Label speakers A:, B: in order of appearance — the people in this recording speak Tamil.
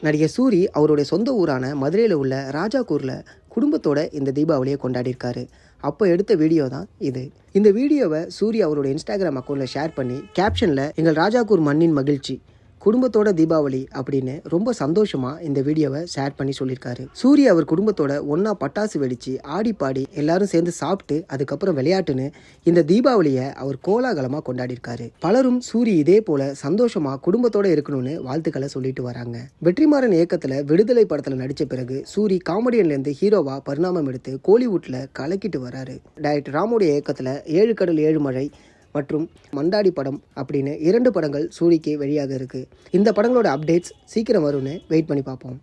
A: நடிகர் சூரி அவருடைய சொந்த ஊரான மதுரையில் உள்ள ராஜாக்கூரில் குடும்பத்தோட இந்த தீபாவளியை கொண்டாடியிருக்காரு. அப்போ எடுத்த வீடியோ தான் இது. இந்த வீடியோவை சூரி அவருடைய இன்ஸ்டாகிராம் அக்கௌண்ட்டில் ஷேர் பண்ணி கேப்ஷனில் எங்கள் ராஜாக்கூர் மண்ணின் மகிழ்ச்சி குடும்பத்தோட தீபாவளி அப்படின்னு ரொம்ப சந்தோஷமா இந்த வீடியோவை ஷேர் பண்ணி சொல்லியிருக்காரு. சூரி அவர் குடும்பத்தோட ஒன்னா பட்டாசு வெடிச்சு ஆடி பாடி எல்லாரும் சேர்ந்து சாப்பிட்டு அதுக்கப்புறம் விளையாட்டுன்னு இந்த தீபாவளியை அவர் கோலாகலமா கொண்டாடியிருக்காரு. பலரும் சூரி இதே போல சந்தோஷமா குடும்பத்தோட இருக்கணும்னு வாழ்த்துக்களை சொல்லிட்டு வராங்க. வெற்றிமாறன் இயக்கத்துல விடுதலை படத்துல நடிச்ச பிறகு சூரி காமெடியன்ல இருந்து ஹீரோவா பரிணாமம் எடுத்து கோலிவுட்ல கலக்கிட்டு வராரு. டைரக்டர் ராமுடைய இயக்கத்துல 7 கடல் 7 மழை மற்றும் மண்டாடி படம் அப்படின்னு 2 படங்கள் சூரிக்கு வெளியாக இருக்குது. இந்த படங்களோட அப்டேட்ஸ் சீக்கிரம் வரும்னு வெயிட் பண்ணி பார்ப்போம்.